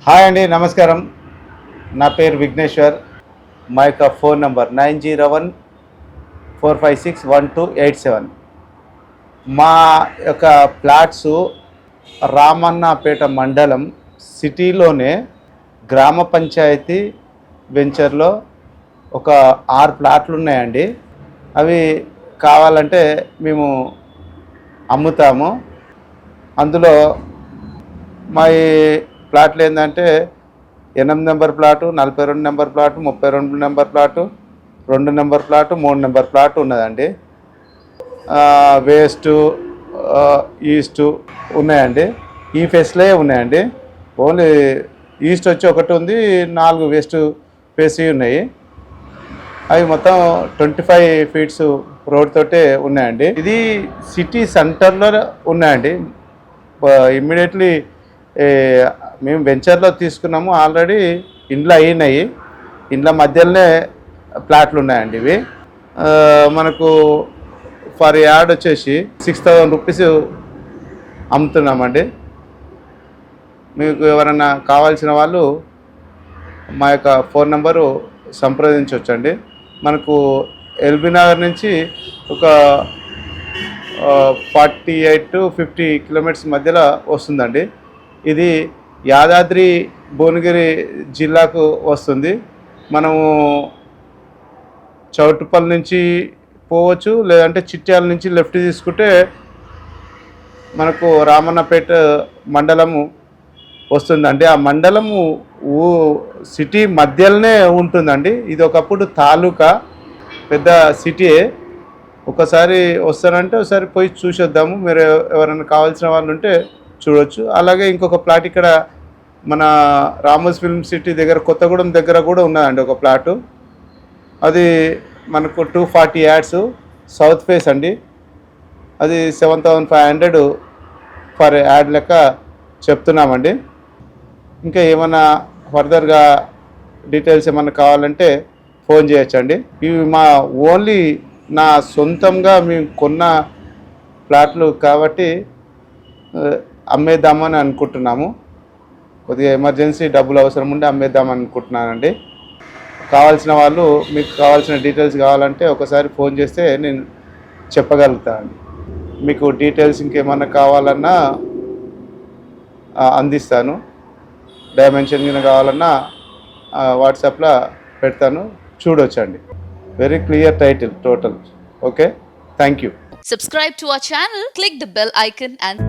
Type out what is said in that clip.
Hi అండి, నమస్కారం. నా పేరు విఘ్నేశ్వర్. మా యొక్క ఫోన్ నంబర్ 9014561287. మా యొక్క ప్లాట్సు రామన్నపేట మండలం సిటీలోనే గ్రామ పంచాయతీ వెంచర్లో ఒక 6 ప్లాట్లు ఉన్నాయండి. అవి కావాలంటే మేము అమ్ముతాము. అందులో మా ప్లాట్లు ఏంటంటే 8 number plot, 42 number plot, 32 number plot, 2 number plot, 3 number plot ఉన్నదండి. వెస్ట్, ఈస్ట్ ఉన్నాయండి. ఈ ఫేస్లే ఉన్నాయండి. ఓన్లీ ఈస్ట్ వచ్చి ఒకటి ఉంది, 4 వెస్ట్ ఫేస్ ఉన్నాయి. అవి మొత్తం 25 ఫీట్స్ రోడ్ తోటే ఉన్నాయండి. ఇది సిటీ సెంటర్లో ఉన్నాయండి. ఇమ్మీడియట్లీ మేము వెంచర్లో తీసుకున్నాము. ఆల్రెడీ ఇండ్లు అయినాయి. ఇండ్ల మధ్యలోనే ప్లాట్లు ఉన్నాయండి. ఇవి మనకు ఫర్ యార్డ్ వచ్చేసి 6,000 రూపీస్ అమ్ముతున్నామండి. మీకు ఎవరైనా కావాల్సిన వాళ్ళు మా యొక్క ఫోన్ నెంబరు సంప్రదించవచ్చండి. మనకు ఎల్బీ నగర్ నుంచి ఒక 48 to 50 కిలోమీటర్స్ మధ్యలో వస్తుందండి. ఇది యాదాద్రి భువనగిరి జిల్లాకు వస్తుంది. మనము చౌటుపల్లి నుంచి పోవచ్చు, లేదంటే చిట్యాల నుంచి లెఫ్ట్ తీసుకుంటే మనకు రామన్నపేట మండలము వస్తుందండి. ఆ మండలము సిటీ మధ్యలోనే ఉంటుందండి. ఇది ఒకప్పుడు తాలూకా, పెద్ద సిటీయే. ఒకసారి వస్తారంటే ఒకసారి పోయి చూసొద్దాము. మీరు ఎవరైనా కావాల్సిన వాళ్ళు ఉంటే చూడవచ్చు. అలాగే ఇంకొక ప్లాట్ ఇక్కడ మన రామోస్ ఫిల్మ్ సిటీ దగ్గర, కొత్తగూడెం దగ్గర కూడా ఉన్నదండి ఒక ప్లాటు. అది మనకు 240 యార్డ్స్ సౌత్ ఫేస్ అండి. అది 7,500 ఫర్ యాడ్ లెక్క చెప్తున్నామండి. ఇంకా ఏమైనా ఫర్దర్గా డీటెయిల్స్ ఏమైనా కావాలంటే ఫోన్ చేయొచ్చండి. ఇవి మా ఓన్లీ నా సొంతంగా మేము కొన్న ప్లాట్లు కాబట్టి అమ్మేద్దామని అనుకుంటున్నాము. కొద్దిగా ఎమర్జెన్సీ డబ్బులు అవసరం ఉండి అమ్మేద్దామని అనుకుంటున్నానండి. కావాల్సిన వాళ్ళు, మీకు కావాల్సిన డీటెయిల్స్ కావాలంటే ఒకసారి ఫోన్ చేస్తే నేను చెప్పగలుగుతానండి. మీకు డీటెయిల్స్ ఇంకేమన్నా కావాలన్నా అందిస్తాను. డైమెన్షన్ కింద కావాలన్నా వాట్సాప్లో పెడతాను, చూడొచ్చండి. Very clear title total. Okay, thank you. Subscribe to our channel, click the bell icon and